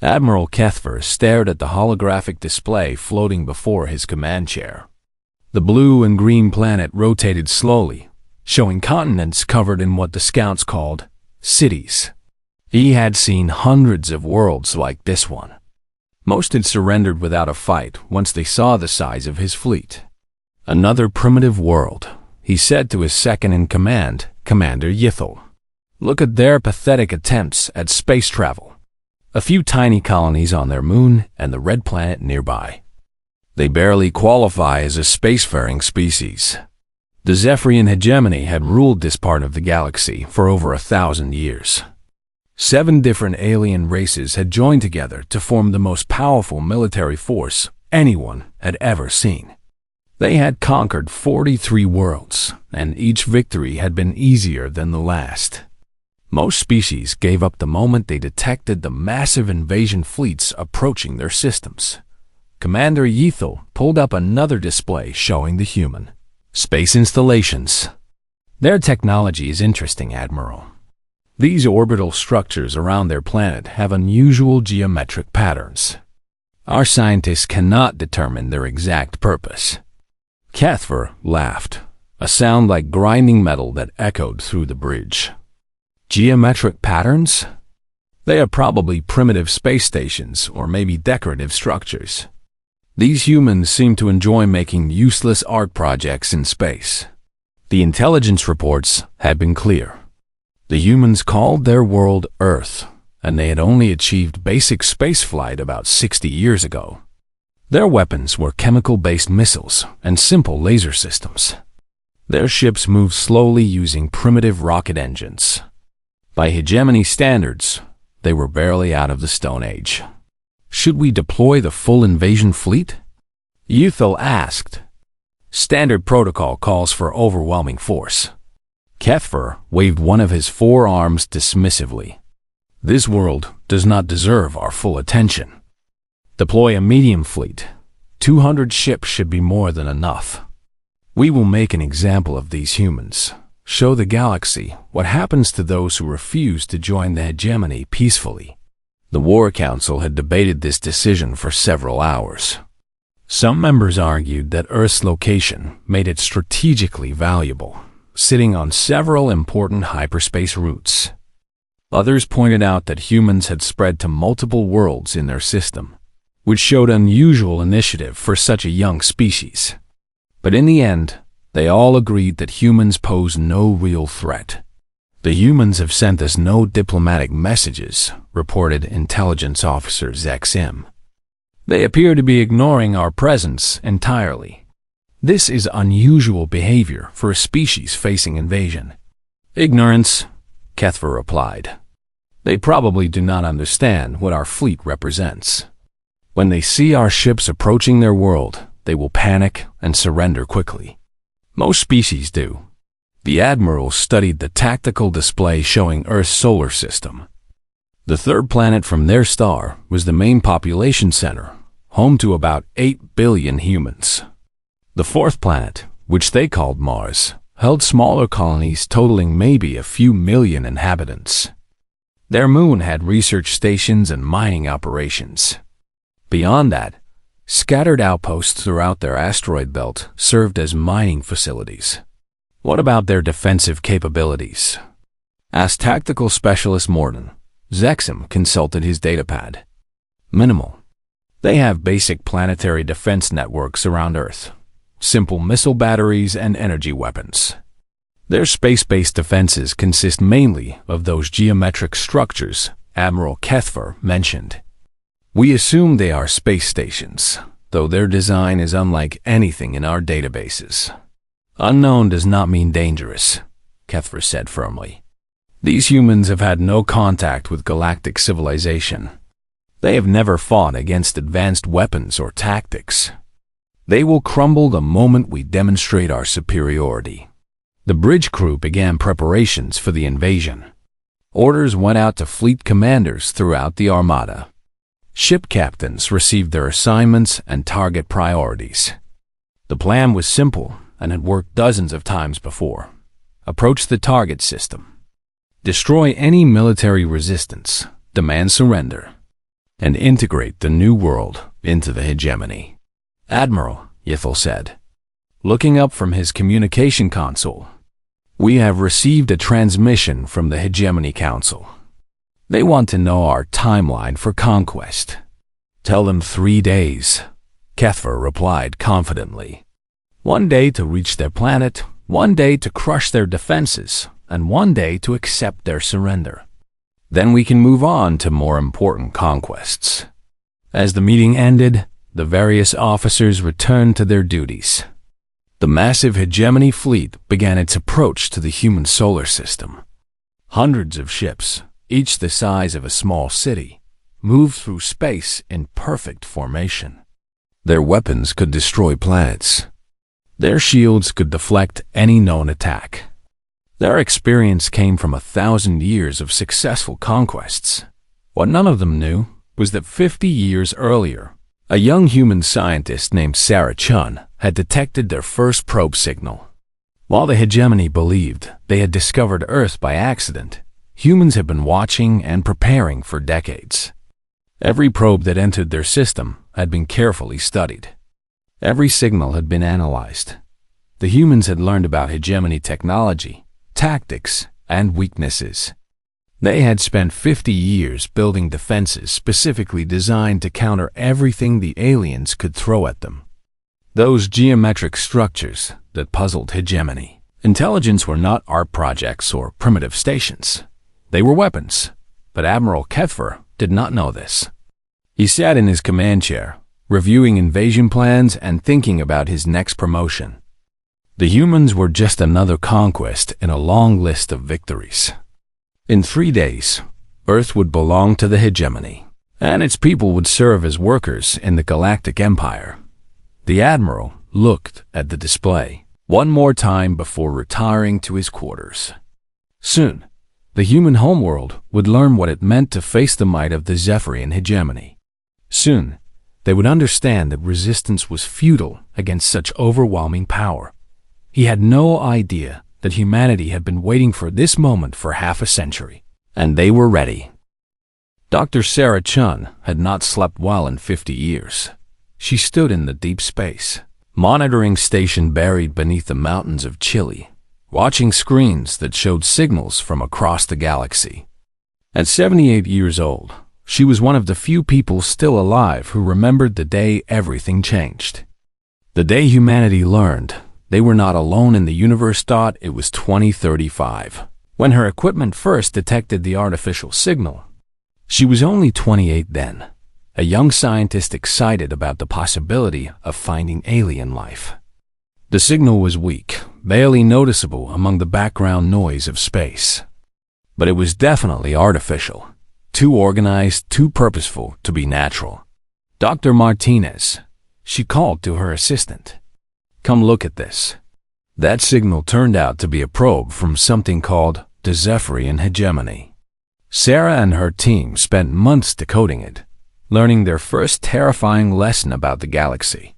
Admiral Kethver stared at the holographic display floating before his command chair. The blue and green planet rotated slowly, showing continents covered in what the scouts called cities. He had seen hundreds of worlds like this one. Most had surrendered without a fight once they saw the size of his fleet. "Another primitive world," he said to his second-in-command, Commander Yithel. "Look at their pathetic attempts at space travel. A few tiny colonies on their moon and the red planet nearby. They barely qualify as a spacefaring species." The Zephyrian hegemony had ruled this part of the galaxy for over 1,000 years. 7 different alien races had joined together to form the most powerful military force anyone had ever seen. They had conquered 43 worlds, and each victory had been easier than the last. Most species gave up the moment they detected the massive invasion fleets approaching their systems. Commander Yithel pulled up another display showing the human space installations. "Their technology is interesting, Admiral. These orbital structures around their planet have unusual geometric patterns. Our scientists cannot determine their exact purpose." Kethver laughed, a sound like grinding metal that echoed through the bridge. "Geometric patterns? They are probably primitive space stations or maybe decorative structures. These humans seem to enjoy making useless art projects in space." The intelligence reports had been clear. The humans called their world Earth, and they had only achieved basic spaceflight about 60 years ago. Their weapons were chemical-based missiles and simple laser systems. Their ships moved slowly using primitive rocket engines. By hegemony standards, they were barely out of the Stone Age. "Should we deploy the full invasion fleet?" Yithel asked. "Standard protocol calls for overwhelming force." Kethver waved one of his 4 arms dismissively. "This world does not deserve our full attention. Deploy a medium fleet. 200 ships should be more than enough. We will make an example of these humans. Show the galaxy what happens to those who refuse to join the hegemony peacefully." The War Council had debated this decision for several hours. Some members argued that Earth's location made it strategically valuable, sitting on several important hyperspace routes. Others pointed out that humans had spread to multiple worlds in their system, which showed unusual initiative for such a young species. But in the end, they all agreed that humans pose no real threat. "The humans have sent us no diplomatic messages," reported Intelligence Officer Zexim. "They appear to be ignoring our presence entirely. This is unusual behavior for a species facing invasion." "Ignorance," Kethver replied. "They probably do not understand what our fleet represents. When they see our ships approaching their world, they will panic and surrender quickly. Most species do." The Admiral studied the tactical display showing Earth's solar system. The 3rd planet from their star was the main population center, home to about 8 billion humans. The 4th planet, which they called Mars, held smaller colonies totaling maybe a few million inhabitants. Their moon had research stations and mining operations. Beyond that, scattered outposts throughout their asteroid belt served as mining facilities. "What about their defensive capabilities?" asked Tactical Specialist Morton. Zexim consulted his datapad. "Minimal. They have basic planetary defense networks around Earth, simple missile batteries and energy weapons. Their space-based defenses consist mainly of those geometric structures Admiral Kethver mentioned. We assume they are space stations, though their design is unlike anything in our databases. Unknown does not mean dangerous," Kethver said firmly. "These humans have had no contact with galactic civilization. They have never fought against advanced weapons or tactics. They will crumble the moment we demonstrate our superiority." The bridge crew began preparations for the invasion. Orders went out to fleet commanders throughout the Armada. Ship captains received their assignments and target priorities. The plan was simple and had worked dozens of times before. Approach the target system. Destroy any military resistance. Demand surrender. and integrate the new world into the hegemony. Admiral, Ythel said, looking up from his communication console. We have received a transmission from the Hegemony Council. They want to know our timeline for conquest. Tell them 3 days, Kethver replied confidently. 1 day to reach their planet, 1 day to crush their defenses, and 1 day to accept their surrender. Then we can move on to more important conquests. As the meeting ended, the various officers returned to their duties. The massive Hegemony fleet began its approach to the human solar system. Hundreds of ships, each the size of a small city, moved through space in perfect formation. Their weapons could destroy planets. Their shields could deflect any known attack. Their experience came from 1,000 years of successful conquests. What none of them knew was that 50 years earlier, a young human scientist named Sarah Chun had detected their first probe signal. While the Hegemony believed they had discovered Earth by accident, humans had been watching and preparing for decades. Every probe that entered their system had been carefully studied. Every signal had been analyzed. The humans had learned about Hegemony technology, tactics, and weaknesses. They had spent 50 years building defenses specifically designed to counter everything the aliens could throw at them. Those geometric structures that puzzled Hegemony. Intelligence were not art projects or primitive stations. They were weapons, but Admiral Kethver did not know this. He sat in his command chair, reviewing invasion plans and thinking about his next promotion. The humans were just another conquest in a long list of victories. In 3 days, Earth would belong to the Hegemony, and its people would serve as workers in the Galactic Empire. The Admiral looked at the display one more time before retiring to his quarters. Soon, the human homeworld would learn what it meant to face the might of the Zephyrian Hegemony. Soon, they would understand that resistance was futile against such overwhelming power. He had no idea that humanity had been waiting for this moment for half a century, and they were ready. Dr. Sarah Chun had not slept well in 50 years. She stood in the deep space, monitoring station buried beneath the mountains of Chile, watching screens that showed signals from across the galaxy. At 78 years old, she was one of the few people still alive who remembered the day everything changed. The day humanity learned they were not alone in the universe. It was 2035, when her equipment first detected the artificial signal. She was only 28 then, a young scientist excited about the possibility of finding alien life. The signal was weak, barely noticeable among the background noise of space. But it was definitely artificial, too organized, too purposeful to be natural. Dr. Martinez, she called to her assistant. Come look at this. That signal turned out to be a probe from something called the Zephyrian Hegemony. Sarah and her team spent months decoding it, learning their first terrifying lesson about the galaxy.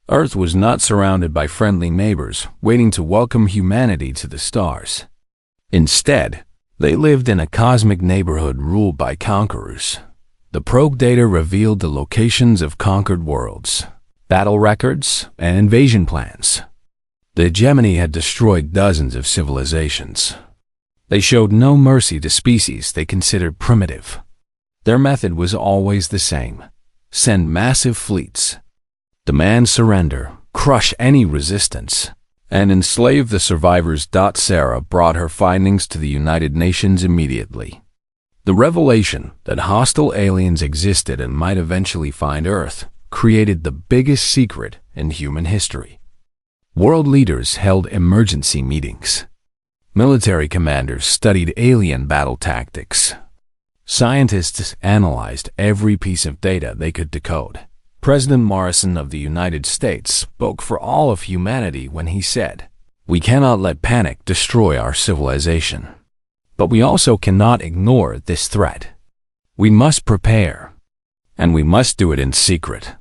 Earth was not surrounded by friendly neighbors waiting to welcome humanity to the stars. Instead, they lived in a cosmic neighborhood ruled by conquerors. The probe data revealed the locations of conquered worlds, battle records, and invasion plans. The Hegemony had destroyed dozens of civilizations. They showed no mercy to species they considered primitive. Their method was always the same: send massive fleets, demand surrender, crush any resistance, and enslave the survivors. Sarah brought her findings to the United Nations immediately. The revelation that hostile aliens existed and might eventually find Earth created the biggest secret in human history. World leaders held emergency meetings. Military commanders studied alien battle tactics. Scientists analyzed every piece of data they could decode. President Morrison of the United States spoke for all of humanity when he said, "We cannot let panic destroy our civilization. But we also cannot ignore this threat. We must prepare, and we must do it in secret."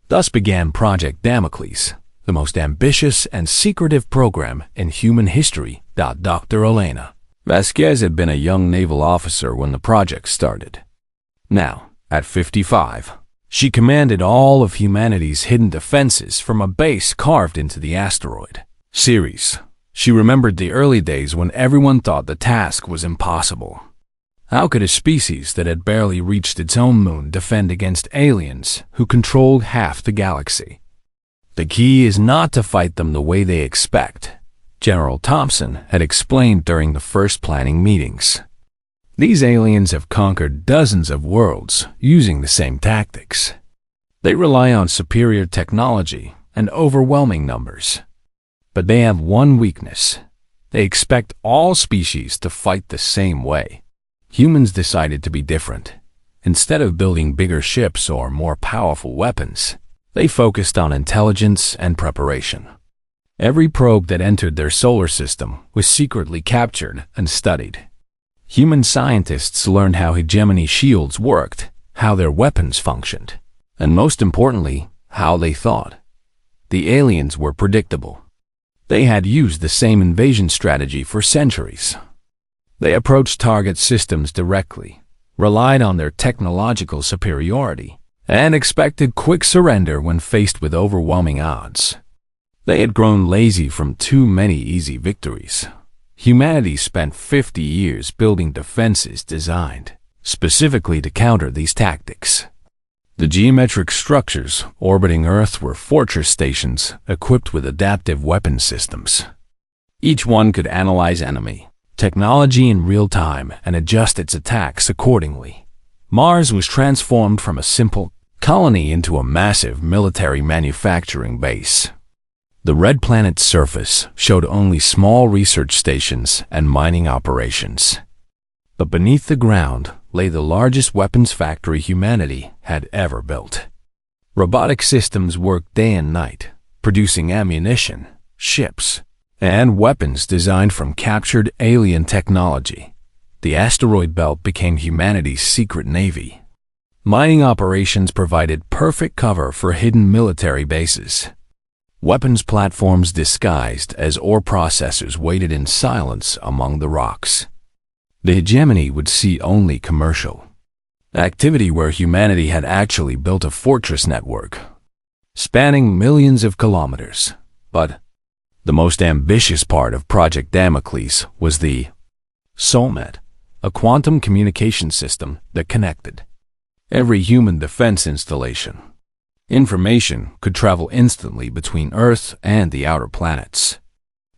Thus began Project Damocles, the most ambitious and secretive program in human history. Dr. Elena Vasquez had been a young naval officer when the project started. Now, At 55, she commanded all of humanity's hidden defenses from a base carved into the asteroid series. She remembered the early days when everyone thought the task was impossible. How could a species that had barely reached its own moon defend against aliens who controlled half the galaxy? The key is not to fight them the way they expect, General Thompson had explained during the first planning meetings. These aliens have conquered dozens of worlds using the same tactics. They rely on superior technology and overwhelming numbers. But they have one weakness. They expect all species to fight the same way. Humans decided to be different. Instead of building bigger ships or more powerful weapons, they focused on intelligence and preparation. Every probe that entered their solar system was secretly captured and studied. Human scientists learned how hegemony shields worked, how their weapons functioned, and most importantly, how they thought. The aliens were predictable. They had used the same invasion strategy for centuries. They approached target systems directly, relied on their technological superiority, and expected quick surrender when faced with overwhelming odds. They had grown lazy from too many easy victories. Humanity spent 50 years building defenses designed specifically to counter these tactics. The geometric structures orbiting Earth were fortress stations equipped with adaptive weapon systems. Each one could analyze enemy technology in real time and adjust its attacks accordingly. Mars was transformed from a simple colony into a massive military manufacturing base. The red planet's surface showed only small research stations and mining operations. But beneath the ground lay the largest weapons factory humanity had ever built. Robotic systems worked day and night, producing ammunition, ships, and weapons designed from captured alien technology. The asteroid belt became humanity's secret navy. Mining operations provided perfect cover for hidden military bases. Weapons platforms disguised as ore processors waited in silence among the rocks. The hegemony would see only commercial activity where humanity had actually built a fortress network, spanning millions of kilometers. But the most ambitious part of Project Damocles was the Soulmet, a quantum communication system that connected every human defense installation. Information could travel instantly between Earth and the outer planets.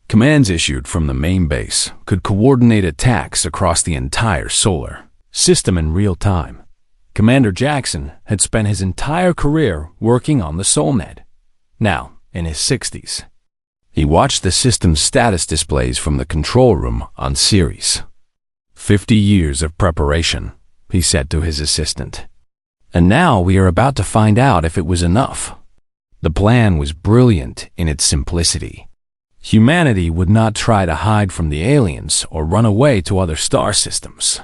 Commands issued from the main base could coordinate attacks across the entire solar system in real time. Commander Jackson had spent his entire career working on the Soulnet. Now, in his 60s, he watched the system's status displays from the control room on Ceres. 50 years of preparation, he said to his assistant. And now we are about to find out if it was enough. The plan was brilliant in its simplicity. Humanity would not try to hide from the aliens or run away to other star systems.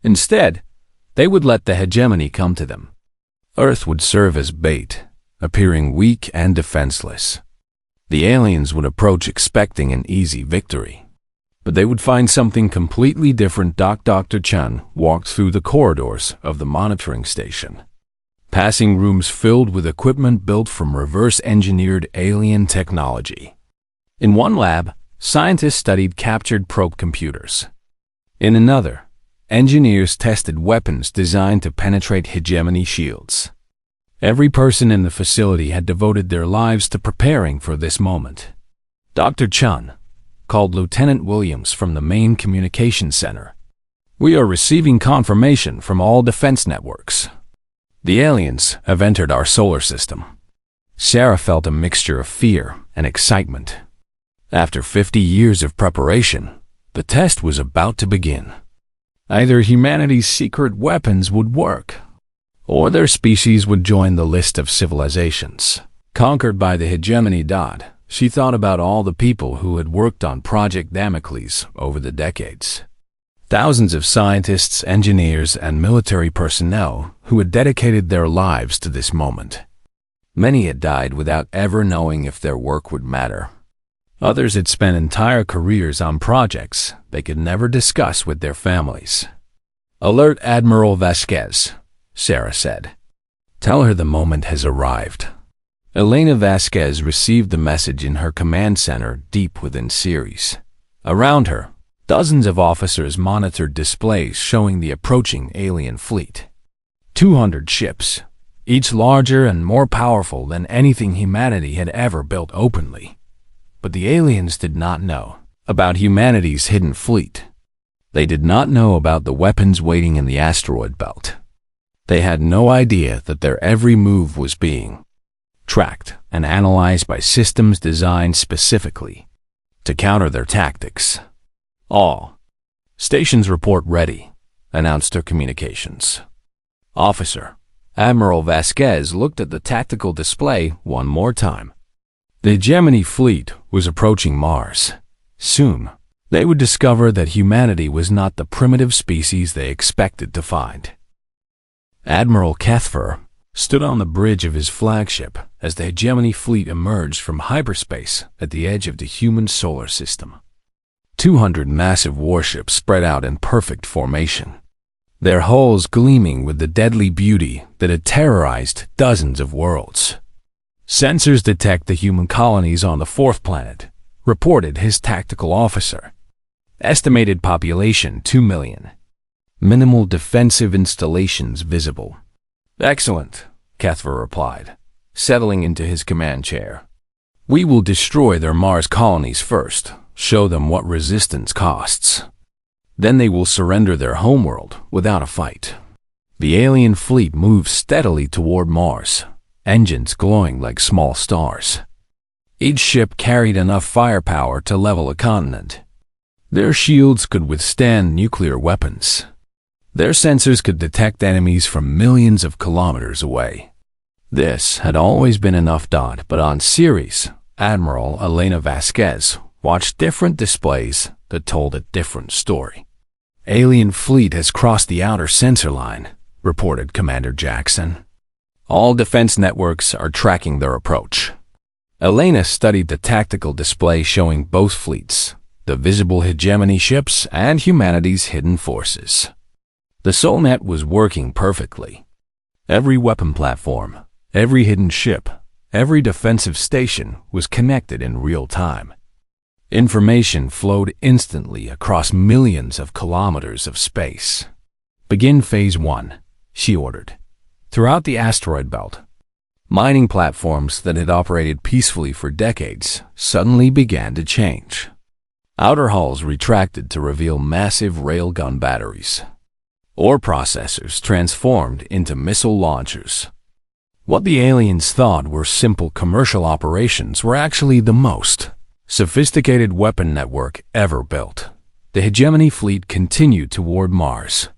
Instead, they would let the hegemony come to them. Earth would serve as bait, appearing weak and defenseless. The aliens would approach expecting an easy victory. But they would find something completely different. Dr. Chun walked through the corridors of the monitoring station, passing rooms filled with equipment built from reverse-engineered alien technology. In one lab, scientists studied captured probe computers. In another, engineers tested weapons designed to penetrate hegemony shields. Every person in the facility had devoted their lives to preparing for this moment. Dr. Chun called Lieutenant Williams from the main communications center. "We are receiving confirmation from all defense networks. The aliens have entered our solar system." Sarah felt a mixture of fear and excitement. After 50 years of preparation, the test was about to begin. Either humanity's secret weapons would work, or their species would join the list of civilizations conquered by the hegemony. She thought about all the people who had worked on Project Damocles over the decades. Thousands of scientists, engineers, and military personnel who had dedicated their lives to this moment. Many had died without ever knowing if their work would matter. Others had spent entire careers on projects they could never discuss with their families. Alert Admiral Vasquez, Sarah said. Tell her the moment has arrived. Elena Vasquez received the message in her command center deep within Ceres. Around her, dozens of officers monitored displays showing the approaching alien fleet. 200 ships, each larger and more powerful than anything humanity had ever built openly. But the aliens did not know about humanity's hidden fleet. They did not know about the weapons waiting in the asteroid belt. They had no idea that their every move was being tracked and analyzed by systems designed specifically to counter their tactics. All stations report ready, announced their communications. Officer Admiral Vasquez looked at the tactical display one more time. The hegemony fleet was approaching Mars. Soon, they would discover that humanity was not the primitive species they expected to find. Admiral Kethfer stood on the bridge of his flagship as the hegemony fleet emerged from hyperspace at the edge of the human solar system. 200 massive warships spread out in perfect formation, their hulls gleaming with the deadly beauty that had terrorized dozens of worlds. Sensors detect the human colonies on the fourth planet, reported his tactical officer. Estimated population 2 million. Minimal defensive installations visible. Excellent, Kethfer replied, settling into his command chair. We will destroy their Mars colonies first, show them what resistance costs. Then they will surrender their homeworld without a fight. The alien fleet moved steadily toward Mars, engines glowing like small stars. Each ship carried enough firepower to level a continent. Their shields could withstand nuclear weapons. Their sensors could detect enemies from millions of kilometers away. This had always been enough. But on Ceres, Admiral Elena Vasquez watched different displays that told a different story. Alien fleet has crossed the outer sensor line, reported Commander Jackson. All defense networks are tracking their approach. Elena studied the tactical display showing both fleets, the visible hegemony ships and humanity's hidden forces. The SolNet was working perfectly. Every weapon platform, every hidden ship, every defensive station was connected in real time. Information flowed instantly across millions of kilometers of space. Begin Phase 1, she ordered. Throughout the asteroid belt, mining platforms that had operated peacefully for decades suddenly began to change. Outer hulls retracted to reveal massive railgun batteries. Ore processors transformed into missile launchers. What the aliens thought were simple commercial operations were actually the most sophisticated weapon network ever built. The hegemony fleet continued toward Mars,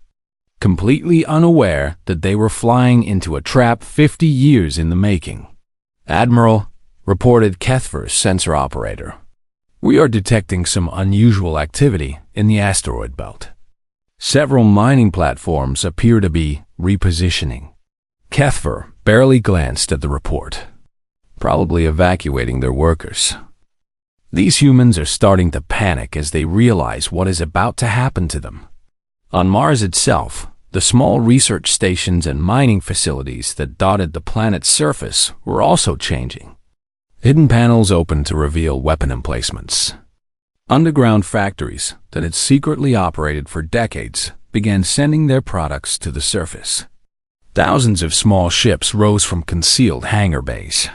completely unaware that they were flying into a trap 50 years in the making. Admiral, reported Kethfer's sensor operator, we are detecting some unusual activity in the asteroid belt. Several mining platforms appear to be repositioning. Kethfer barely glanced at the report, probably evacuating their workers. These humans are starting to panic as they realize what is about to happen to them. On Mars itself, the small research stations and mining facilities that dotted the planet's surface were also changing. Hidden panels opened to reveal weapon emplacements. Underground factories that had secretly operated for decades began sending their products to the surface. Thousands of small ships rose from concealed hangar bays,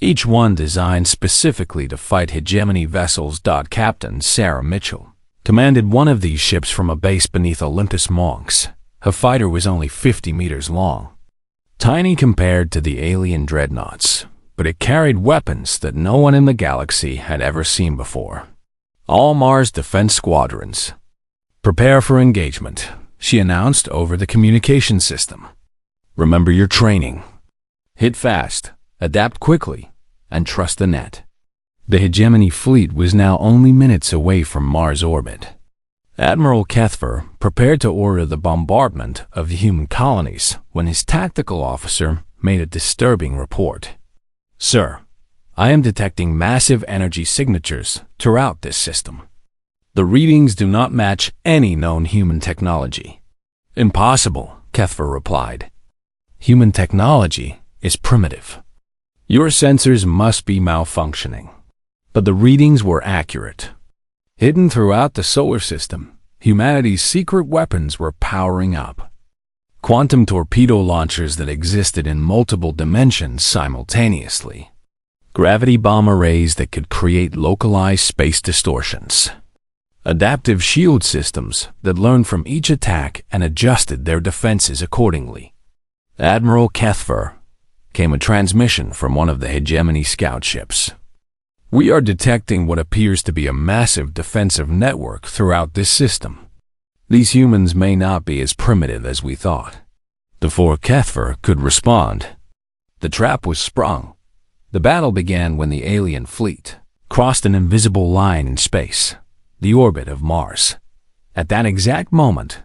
each one designed specifically to fight hegemony vessels. Captain Sarah Mitchell commanded one of these ships from a base beneath Olympus Mons. Her fighter was only 50 meters long, tiny compared to the alien dreadnoughts, but it carried weapons that no one in the galaxy had ever seen before. All Mars defense squadrons, prepare for engagement, she announced over the communication system. Remember your training. Hit fast, adapt quickly, and trust the net. The hegemony fleet was now only minutes away from Mars orbit. Admiral Kethfer prepared to order the bombardment of the human colonies when his tactical officer made a disturbing report. Sir, I am detecting massive energy signatures throughout this system. The readings do not match any known human technology. Impossible, Kethfer replied. human technology is primitive. Your sensors must be malfunctioning. But the readings were accurate. Hidden throughout the solar system, humanity's secret weapons were powering up. Quantum torpedo launchers that existed in multiple dimensions simultaneously. Gravity bomb arrays that could create localized space distortions. Adaptive shield systems that learned from each attack and adjusted their defenses accordingly. Admiral Kethfer came a transmission from one of the hegemony scout ships. We are detecting what appears to be a massive defensive network throughout this system. These humans may not be as primitive as we thought. Before Kethfer could respond, the trap was sprung. The battle began when the alien fleet crossed an invisible line in space, the orbit of Mars. At that exact moment,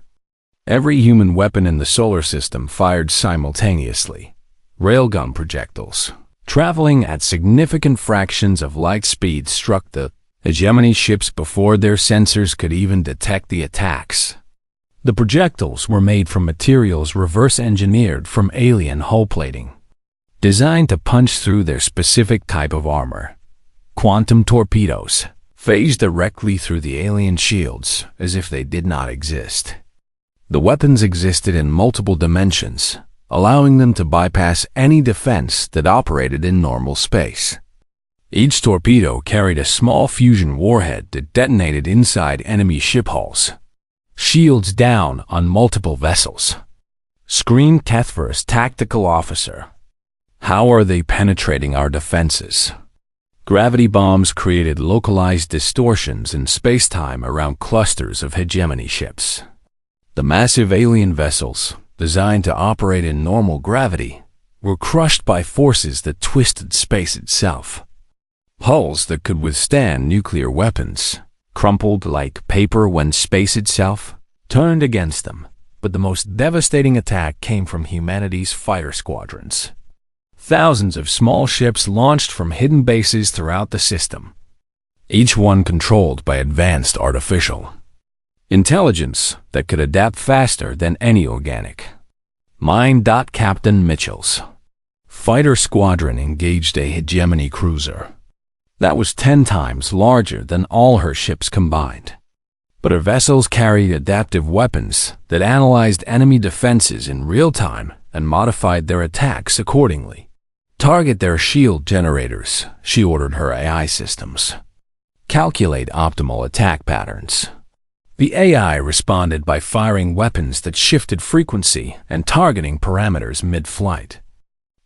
every human weapon in the solar system fired simultaneously. Railgun projectiles, traveling at significant fractions of light speed, struck the hegemony ships before their sensors could even detect the attacks. The projectiles were made from materials reverse-engineered from alien hull plating, designed to punch through their specific type of armor. Quantum torpedoes phased directly through the alien shields as if they did not exist. The weapons existed in multiple dimensions, allowing them to bypass any defense that operated in normal space. Each torpedo carried a small fusion warhead that detonated inside enemy ship hulls. Shields down on multiple vessels. Screamed Kethfer's tactical officer. How are they penetrating our defenses? Gravity bombs created localized distortions in space-time around clusters of hegemony ships. The massive alien vessels, designed to operate in normal gravity, were crushed by forces that twisted space itself. Hulls that could withstand nuclear weapons crumpled like paper when space itself turned against them. But the most devastating attack came from humanity's fighter squadrons. Thousands of small ships launched from hidden bases throughout the system, each one controlled by advanced artificial intelligence that could adapt faster than any organic. Captain Mitchell's fighter squadron engaged a hegemony cruiser that was 10 times larger than all her ships combined. But her vessels carried adaptive weapons that analyzed enemy defenses in real time and modified their attacks accordingly. Target their shield generators, she ordered her AI systems. Calculate optimal attack patterns. The AI responded by firing weapons that shifted frequency and targeting parameters mid-flight.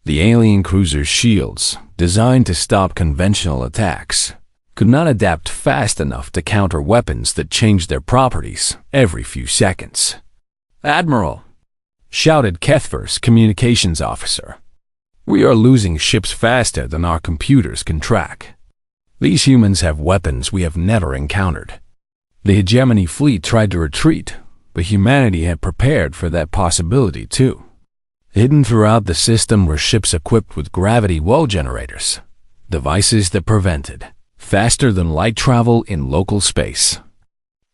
The alien cruiser's shields, designed to stop conventional attacks, could not adapt fast enough to counter weapons that changed their properties every few seconds. "Admiral," shouted Kethfer's communications officer, "we are losing ships faster than our computers can track. These humans have weapons we have never encountered." The hegemony fleet tried to retreat, but humanity had prepared for that possibility too. Hidden throughout the system were ships equipped with gravity well generators, devices that prevented faster than light travel in local space.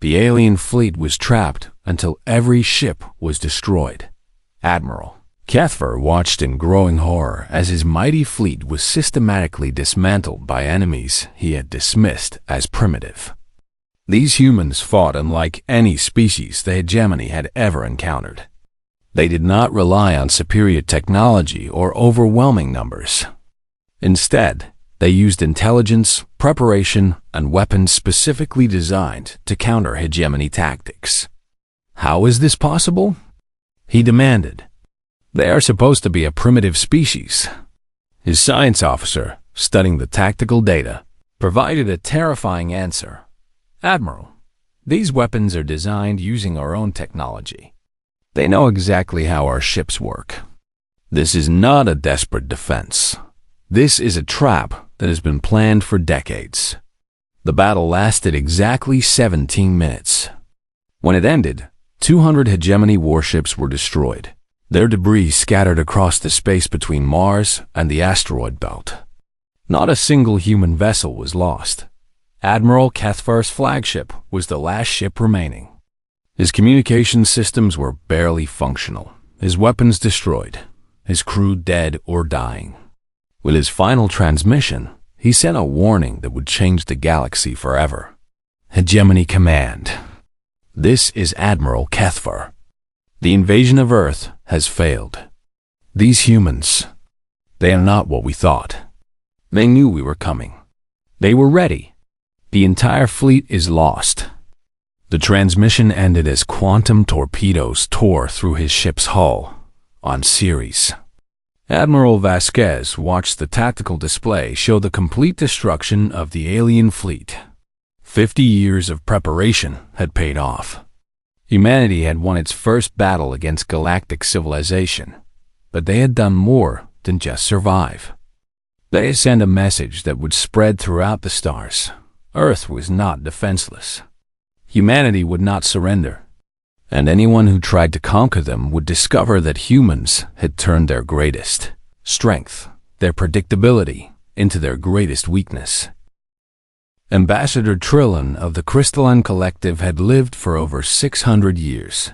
The alien fleet was trapped until every ship was destroyed. Admiral Kethfer watched in growing horror as his mighty fleet was systematically dismantled by enemies he had dismissed as primitive. These humans fought unlike any species the hegemony had ever encountered. They did not rely on superior technology or overwhelming numbers. Instead, they used intelligence, preparation, and weapons specifically designed to counter hegemony tactics. "How is this possible?" he demanded. "They are supposed to be a primitive species." His science officer, studying the tactical data, provided a terrifying answer. "Admiral, these weapons are designed using our own technology. They know exactly how our ships work. This is not a desperate defense. This is a trap that has been planned for decades." The battle lasted exactly 17 minutes. When it ended, 200 hegemony warships were destroyed, their debris scattered across the space between Mars and the asteroid belt. Not a single human vessel was lost. Admiral Kethfer's flagship was the last ship remaining. His communication systems were barely functional, his weapons destroyed, his crew dead or dying. With his final transmission, he sent a warning that would change the galaxy forever. Hegemony Command. This is Admiral Kethvar. The invasion of Earth has failed. These humans, they are not what we thought. They knew we were coming. They were ready. The entire fleet is lost. The transmission ended as quantum torpedoes tore through his ship's hull on Ceres. Admiral Vasquez watched the tactical display show the complete destruction of the alien fleet. 50 years of preparation had paid off. Humanity had won its first battle against galactic civilization, but they had done more than just survive. They sent a message that would spread throughout the stars. Earth was not defenseless. Humanity would not surrender, and anyone who tried to conquer them would discover that humans had turned their greatest strength, their predictability, into their greatest weakness. Ambassador Trillin of the Crystalline Collective had lived for over 600 years.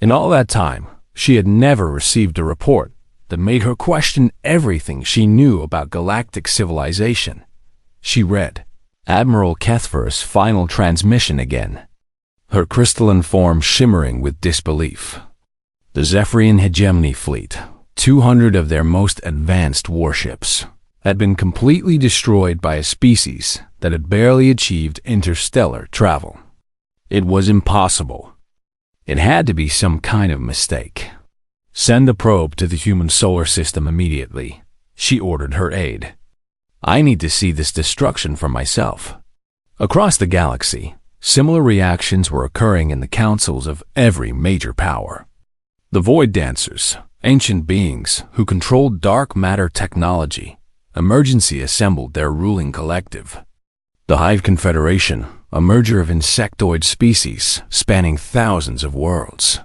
In all that time, she had never received a report that made her question everything she knew about galactic civilization. She read Admiral Kethvar's final transmission again, her crystalline form shimmering with disbelief. The Zephyrian Hegemony Fleet, 200 of their most advanced warships, had been completely destroyed by a species that had barely achieved interstellar travel. It was impossible. It had to be some kind of mistake. Send a probe to the human solar system immediately, she ordered her aide. I need to see this destruction for myself. Across the galaxy, similar reactions were occurring in the councils of every major power. The Void Dancers, ancient beings who controlled dark matter technology, emergency assembled their ruling collective. The Hive Confederation, a merger of insectoid species spanning thousands of worlds,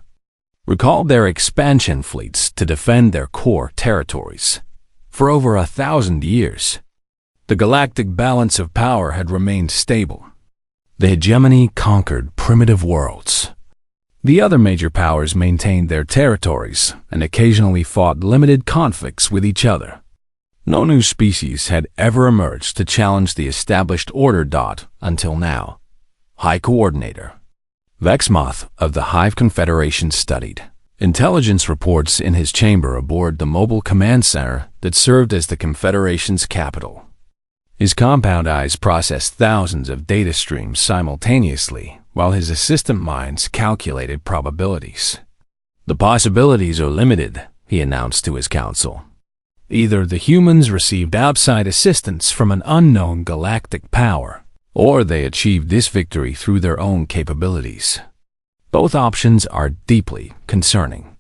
recalled their expansion fleets to defend their core territories. For over 1,000 years, the galactic balance of power had remained stable. The hegemony conquered primitive worlds. The other major powers maintained their territories and occasionally fought limited conflicts with each other. No new species had ever emerged to challenge the established order. Until now. High Coordinator Vexmoth of the Hive Confederation studied intelligence reports in his chamber aboard the mobile command center that served as the Confederation's capital. His compound eyes processed thousands of data streams simultaneously, while his assistant minds calculated probabilities. The possibilities are limited, he announced to his council. Either the humans received outside assistance from an unknown galactic power, or they achieved this victory through their own capabilities. Both options are deeply concerning.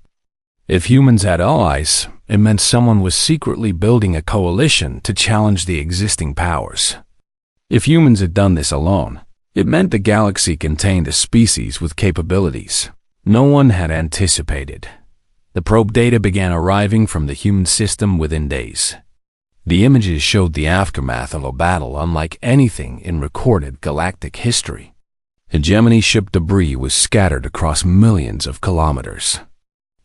If humans had allies, it meant someone was secretly building a coalition to challenge the existing powers. If humans had done this alone, it meant the galaxy contained a species with capabilities no one had anticipated. The probe data began arriving from the human system within days. The images showed the aftermath of a battle unlike anything in recorded galactic history. Hegemony ship debris was scattered across millions of kilometers.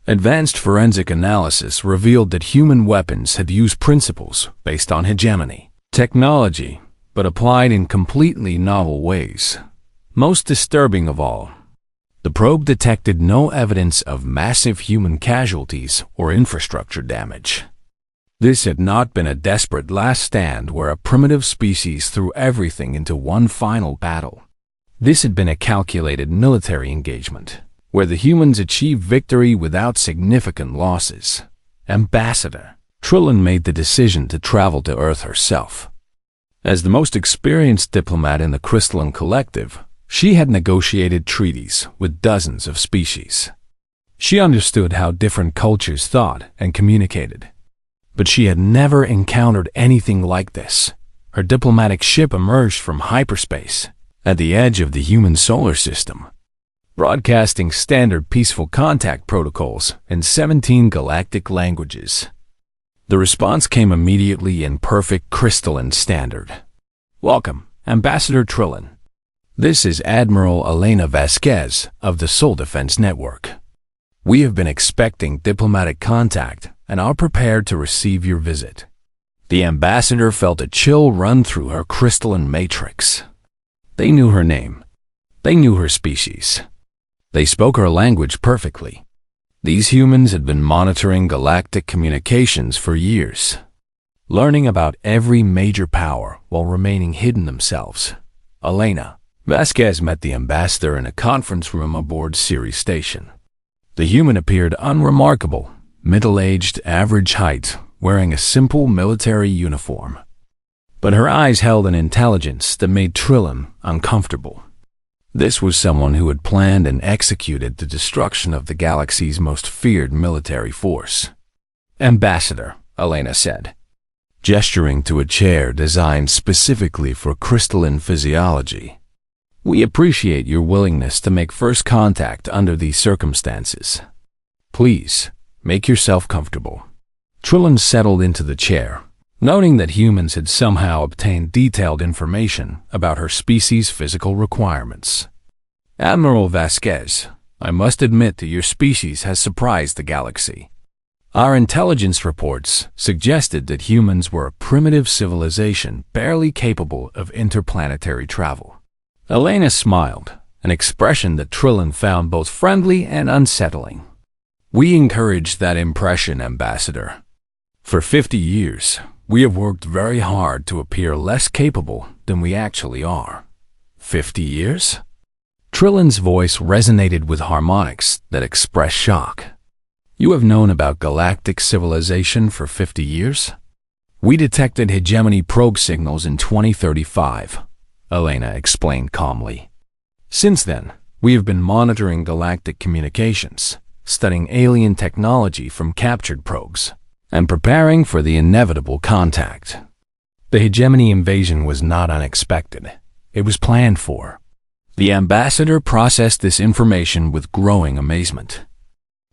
Advanced forensic analysis revealed that human weapons had used principles based on hegemony technology, but applied in completely novel ways. Most disturbing of all, the probe detected no evidence of massive human casualties or infrastructure damage. This had not been a desperate last stand where a primitive species threw everything into one final battle. This had been a calculated military engagement, where the humans achieved victory without significant losses. Ambassador Trillin made the decision to travel to Earth herself. As the most experienced diplomat in the Crystalline Collective, she had negotiated treaties with dozens of species. She understood how different cultures thought and communicated. But she had never encountered anything like this. Her diplomatic ship emerged from hyperspace at the edge of the human solar system, broadcasting standard peaceful contact protocols in 17 galactic languages. The response came immediately in perfect crystalline standard. Welcome, Ambassador Trillin. This is Admiral Elena Vasquez of the Soul Defense Network. We have been expecting diplomatic contact and are prepared to receive your visit." The ambassador felt a chill run through her crystalline matrix. They knew her name. They knew her species. They spoke her language perfectly. These humans had been monitoring galactic communications for years, learning about every major power while remaining hidden themselves. Elena Vasquez met the ambassador in a conference room aboard Ceres Station. The human appeared unremarkable, middle-aged, average height, wearing a simple military uniform. But her eyes held an intelligence that made Trillin uncomfortable. This was someone who had planned and executed the destruction of the galaxy's most feared military force. "Ambassador," Elena said, gesturing to a chair designed specifically for crystalline physiology, "we appreciate your willingness to make first contact under these circumstances. Please, make yourself comfortable." Trillin settled into the chair, noting that humans had somehow obtained detailed information about her species' physical requirements. "Admiral Vasquez, I must admit that your species has surprised the galaxy. Our intelligence reports suggested that humans were a primitive civilization barely capable of interplanetary travel." Elena smiled, an expression that Trillin found both friendly and unsettling. "We encourage that impression, Ambassador. For 50 years, we have worked very hard to appear less capable than we actually are." 50 years? Trillin's voice resonated with harmonics that expressed shock. "You have known about galactic civilization for 50 years? We detected hegemony probe signals in 2035, Elena explained calmly. "Since then, we have been monitoring galactic communications, studying alien technology from captured probes, and preparing for the inevitable contact." The hegemony invasion was not unexpected. It was planned for. The ambassador processed this information with growing amazement.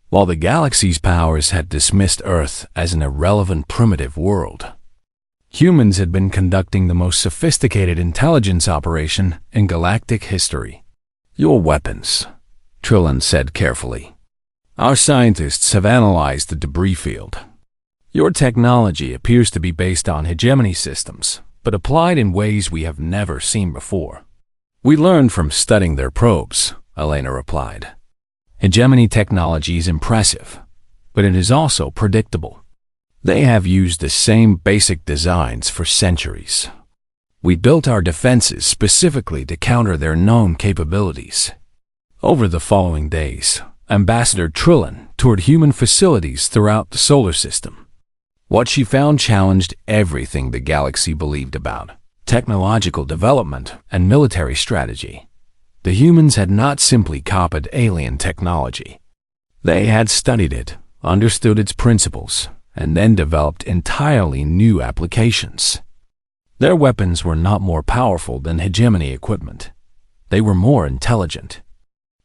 While the galaxy's powers had dismissed Earth as an irrelevant primitive world, humans had been conducting the most sophisticated intelligence operation in galactic history. "Your weapons," Trillin said carefully. "Our scientists have analyzed the debris field. Your technology appears to be based on hegemony systems, but applied in ways we have never seen before." "We learned from studying their probes," Elena replied. "Hegemony technology is impressive, but it is also predictable. They have used the same basic designs for centuries. We built our defenses specifically to counter their known capabilities." Over the following days, Ambassador Trillin toured human facilities throughout the solar system. What she found challenged everything the galaxy believed about technological development and military strategy. The humans had not simply copied alien technology. They had studied it, understood its principles, and then developed entirely new applications. Their weapons were not more powerful than hegemony equipment. They were more intelligent.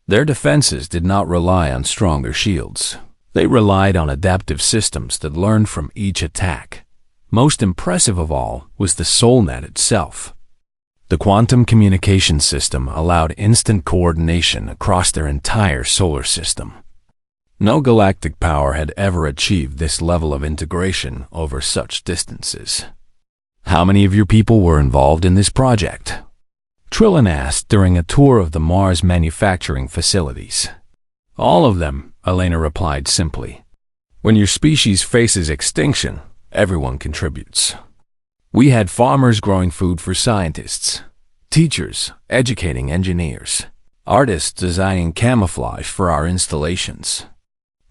Their defenses did not rely on stronger shields. They relied on adaptive systems that learned from each attack. Most impressive of all was the SolNet itself. The quantum communication system allowed instant coordination across their entire solar system. No galactic power had ever achieved this level of integration over such distances. "How many of your people were involved in this project?" Trillin asked during a tour of the Mars manufacturing facilities. "All of them," Elena replied simply. "When your species faces extinction, everyone contributes. We had farmers growing food for scientists, teachers educating engineers, artists designing camouflage for our installations.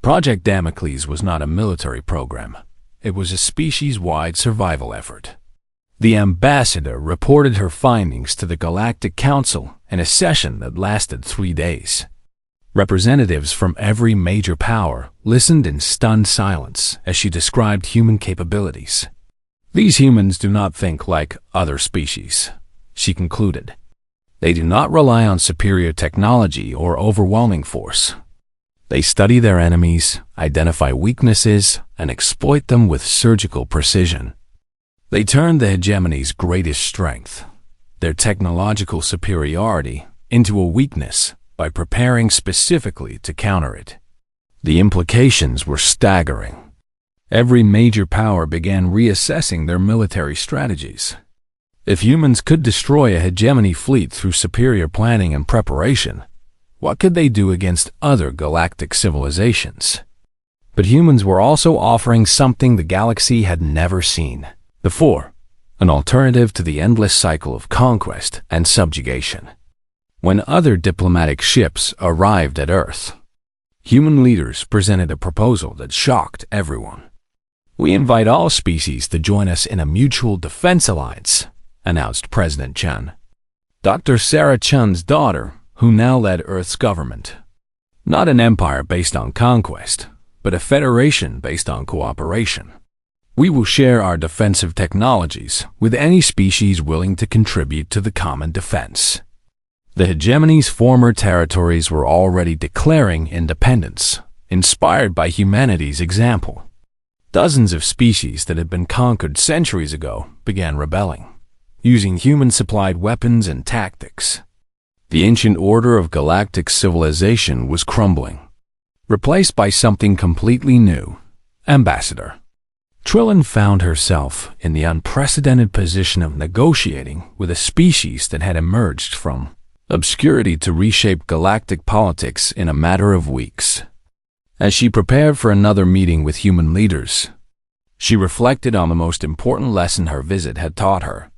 Project Damocles was not a military program. It was a species-wide survival effort." The ambassador reported her findings to the Galactic Council in a session that lasted 3 days. Representatives from every major power listened in stunned silence as she described human capabilities. "These humans do not think like other species," she concluded. "They do not rely on superior technology or overwhelming force. They study their enemies, identify weaknesses, and exploit them with surgical precision. They turn the hegemony's greatest strength, their technological superiority, into a weakness by preparing specifically to counter it." The implications were staggering. Every major power began reassessing their military strategies. If humans could destroy a hegemony fleet through superior planning and preparation, what could they do against other galactic civilizations? But humans were also offering something the galaxy had never seen before, an alternative to the endless cycle of conquest and subjugation. When other diplomatic ships arrived at Earth, human leaders presented a proposal that shocked everyone. "We invite all species to join us in a mutual defense alliance," announced President Chun, Dr. Sarah Chun's daughter, who now led Earth's government. Not an empire based on conquest, but a federation based on cooperation. "We will share our defensive technologies with any species willing to contribute to the common defense." The hegemony's former territories were already declaring independence, inspired by humanity's example. Dozens of species that had been conquered centuries ago began rebelling, using human-supplied weapons and tactics. The ancient order of galactic civilization was crumbling, replaced by something completely new: Ambassador. Trillin found herself in the unprecedented position of negotiating with a species that had emerged from obscurity to reshape galactic politics in a matter of weeks. As she prepared for another meeting with human leaders, she reflected on the most important lesson her visit had taught her.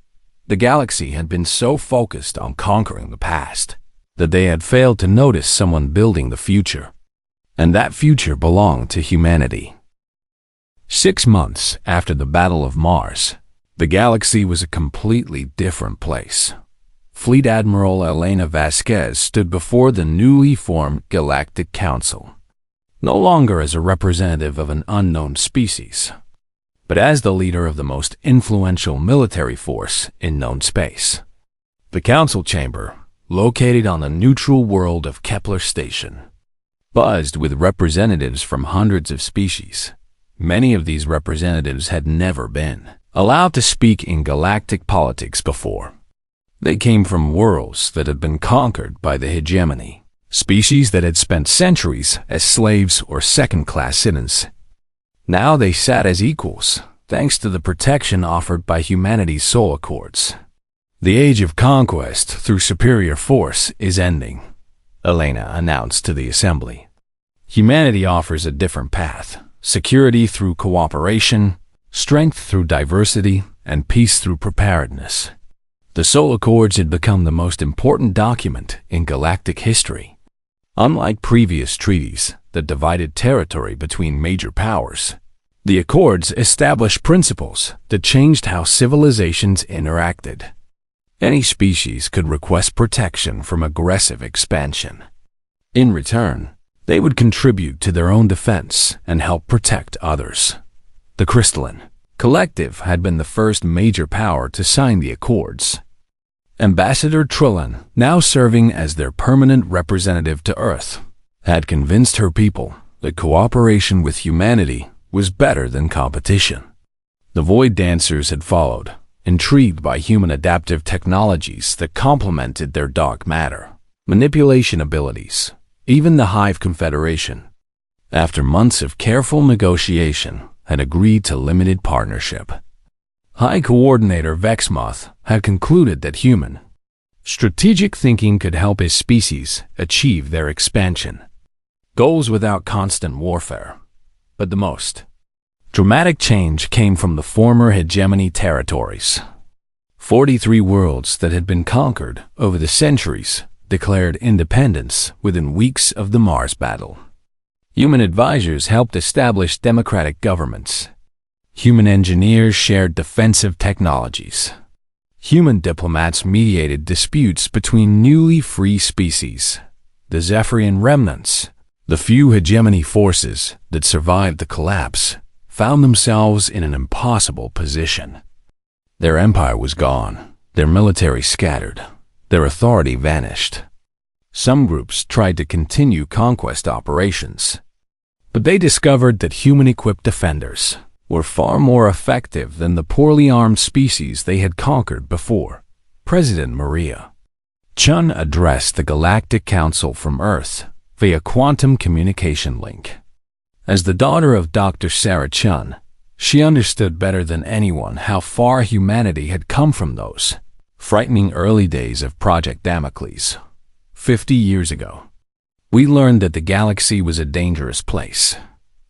The galaxy had been so focused on conquering the past that they had failed to notice someone building the future, and that future belonged to humanity. 6 months after the Battle of Mars, the galaxy was a completely different place. Fleet Admiral Elena Vasquez stood before the newly formed Galactic Council, no longer as a representative of an unknown species, but as the leader of the most influential military force in known space. The council chamber, located on the neutral world of Kepler Station, buzzed with representatives from hundreds of species. Many of these representatives had never been allowed to speak in galactic politics before. They came from worlds that had been conquered by the hegemony, species that had spent centuries as slaves or second-class citizens. Now they sat as equals, thanks to the protection offered by humanity's soul accords. "The age of conquest through superior force is ending," Elena announced to the assembly. "Humanity offers a different path: security through cooperation, strength through diversity, and peace through preparedness." The Soul Accords had become the most important document in galactic history. Unlike previous treaties that divided territory between major powers, the Accords established principles that changed how civilizations interacted. Any species could request protection from aggressive expansion. In return, they would contribute to their own defense and help protect others. The Crystalline Collective had been the first major power to sign the Accords. Ambassador Trillin, now serving as their permanent representative to Earth, had convinced her people that cooperation with humanity was better than competition. The Void Dancers had followed, intrigued by human adaptive technologies that complemented their dark matter manipulation abilities. Even the Hive Confederation, after months of careful negotiation, had agreed to limited partnership. High Coordinator Vexmoth had concluded that human strategic thinking could help his species achieve their expansion goals without constant warfare. But the most dramatic change came from the former hegemony territories. 43 worlds that had been conquered over the centuries declared independence within weeks of the Mars battle. Human advisors helped establish democratic governments. Human engineers shared defensive technologies. Human diplomats mediated disputes between newly free species. The Zephyrian remnants, the few hegemony forces that survived the collapse, found themselves in an impossible position. Their empire was gone, their military scattered, their authority vanished. Some groups tried to continue conquest operations, but they discovered that human-equipped defenders were far more effective than the poorly armed species they had conquered before. President Maria Chun addressed the Galactic Council from Earth via quantum communication link. As the daughter of Dr. Sarah Chun, she understood better than anyone how far humanity had come from those frightening early days of Project Damocles. 50 years ago, we learned that the galaxy was a dangerous place,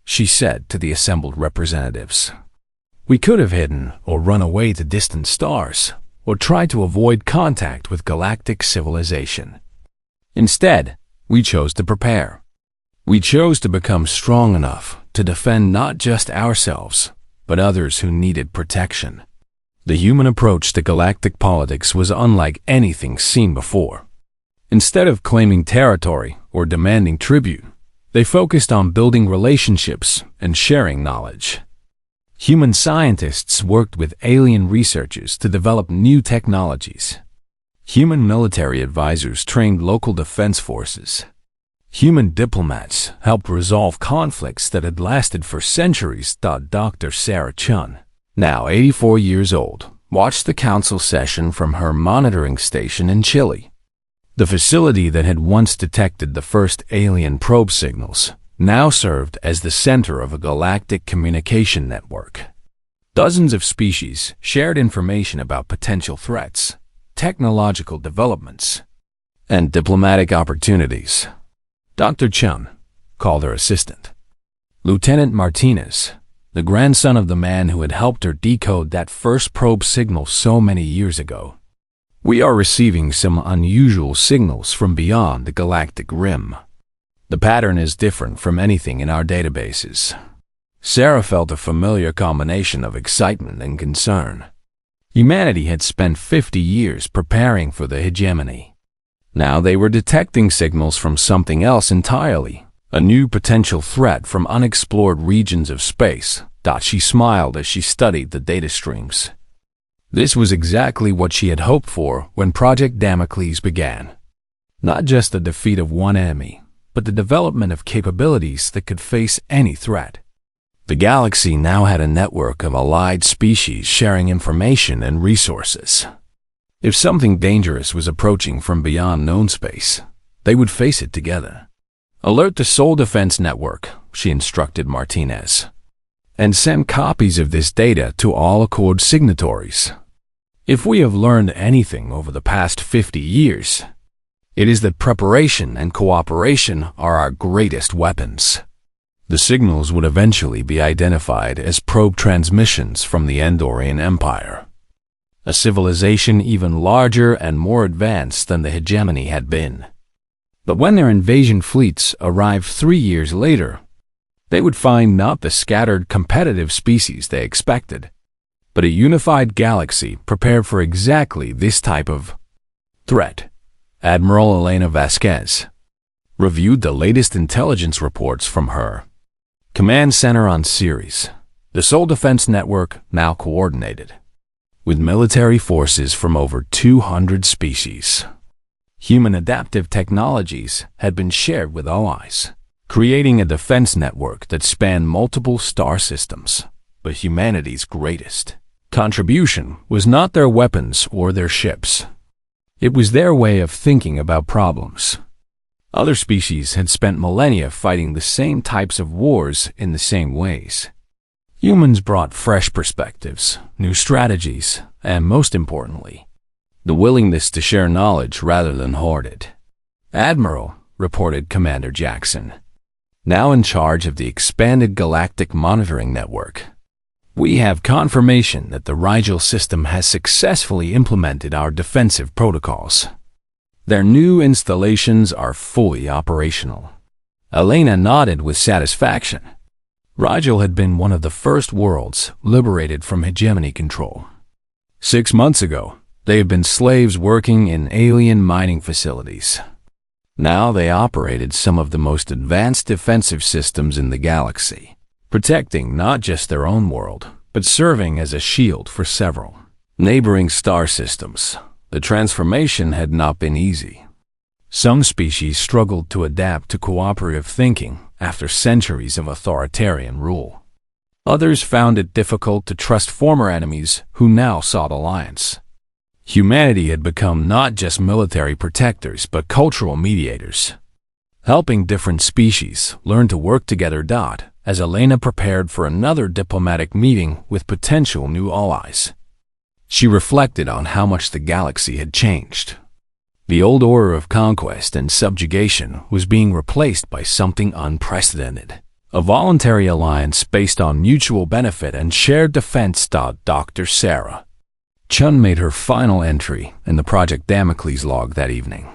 she said to the assembled representatives. We could have hidden or run away to distant stars, or tried to avoid contact with galactic civilization. Instead, we chose to prepare. We chose to become strong enough to defend not just ourselves, but others who needed protection. The human approach to galactic politics was unlike anything seen before. Instead of claiming territory or demanding tribute, they focused on building relationships and sharing knowledge. Human scientists worked with alien researchers to develop new technologies. Human military advisors trained local defense forces. Human diplomats helped resolve conflicts that had lasted for centuries. Dr. Sarah Chun, now 84 years old, watched the council session from her monitoring station in Chile. The facility that had once detected the first alien probe signals now served as the center of a galactic communication network. Dozens of species shared information about potential threats, technological developments, and diplomatic opportunities. Dr. Chun called her assistant, Lieutenant Martinez, the grandson of the man who had helped her decode that first probe signal so many years ago. We are receiving some unusual signals from beyond the galactic rim. The pattern is different from anything in our databases. Sarah felt a familiar combination of excitement and concern. Humanity had spent 50 years preparing for the hegemony. Now they were detecting signals from something else entirely, a new potential threat from unexplored regions of space. She smiled as she studied the data streams. This was exactly what she had hoped for when Project Damocles began. Not just the defeat of one enemy, but the development of capabilities that could face any threat. The galaxy now had a network of allied species sharing information and resources. If something dangerous was approaching from beyond known space, they would face it together. Alert the Soul Defense Network, she instructed Martinez, and send copies of this data to all Accord signatories. If we have learned anything over the past 50 years, it is that preparation and cooperation are our greatest weapons. The signals would eventually be identified as probe transmissions from the Andorian Empire, a civilization even larger and more advanced than the hegemony had been. But when their invasion fleets arrived 3 years later, they would find not the scattered competitive species they expected, but a unified galaxy prepared for exactly this type of threat. Admiral Elena Vasquez reviewed the latest intelligence reports from her command center on Ceres. The Soul Defense Network now coordinated with military forces from over 200 species. Human adaptive technologies had been shared with allies, creating a defense network that spanned multiple star systems. But humanity's greatest contribution was not their weapons or their ships. It was their way of thinking about problems. Other species had spent millennia fighting the same types of wars in the same ways. Humans brought fresh perspectives, new strategies, and most importantly, the willingness to share knowledge rather than hoard it. Admiral, reported Commander Jackson, now in charge of the expanded Galactic Monitoring Network, we have confirmation that the Rigel system has successfully implemented our defensive protocols. Their new installations are fully operational. Elena nodded with satisfaction. Rigel had been one of the first worlds liberated from hegemony control. 6 months ago, they had been slaves working in alien mining facilities. Now they operated some of the most advanced defensive systems in the galaxy, protecting not just their own world, but serving as a shield for several neighboring star systems. The transformation had not been easy. Some species struggled to adapt to cooperative thinking after centuries of authoritarian rule. Others found it difficult to trust former enemies who now sought alliance. Humanity had become not just military protectors but cultural mediators, helping different species learn to work together. as Elena prepared for another diplomatic meeting with potential new allies. She reflected on how much the galaxy had changed. The old order of conquest and subjugation was being replaced by something unprecedented. A voluntary alliance based on mutual benefit and shared defense. Dr. Sarah Chun made her final entry in the Project Damocles log that evening.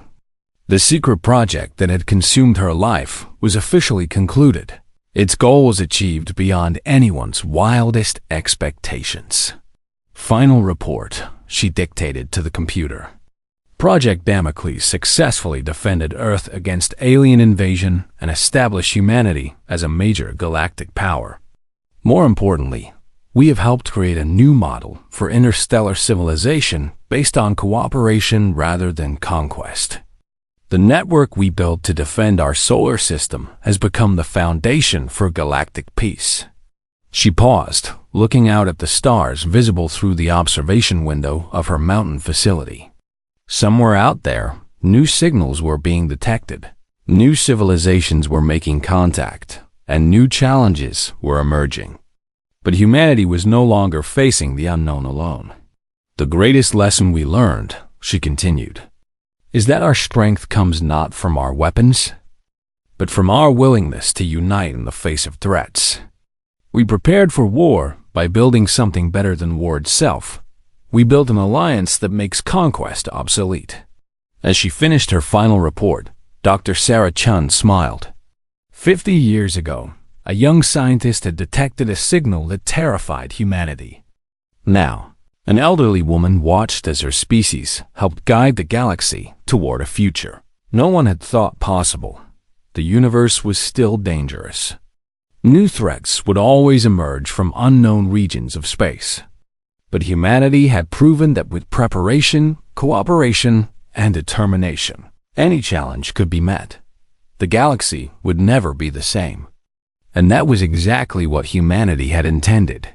The secret project that had consumed her life was officially concluded. Its goal was achieved beyond anyone's wildest expectations. Final report, she dictated to the computer. Project Damocles successfully defended Earth against alien invasion and established humanity as a major galactic power. More importantly, we have helped create a new model for interstellar civilization based on cooperation rather than conquest. The network we built to defend our solar system has become the foundation for galactic peace. She paused, looking out at the stars visible through the observation window of her mountain facility. Somewhere out there, new signals were being detected. New civilizations were making contact, and new challenges were emerging. But humanity was no longer facing the unknown alone. The greatest lesson we learned, she continued, is that our strength comes not from our weapons, but from our willingness to unite in the face of threats. We prepared for war by building something better than war itself. We built an alliance that makes conquest obsolete. As she finished her final report, Dr. Sarah Chun smiled. 50 years ago, a young scientist had detected a signal that terrified humanity. Now, an elderly woman watched as her species helped guide the galaxy toward a future no one had thought possible. The universe was still dangerous. New threats would always emerge from unknown regions of space. But humanity had proven that with preparation, cooperation, and determination, any challenge could be met. The galaxy would never be the same. And that was exactly what humanity had intended.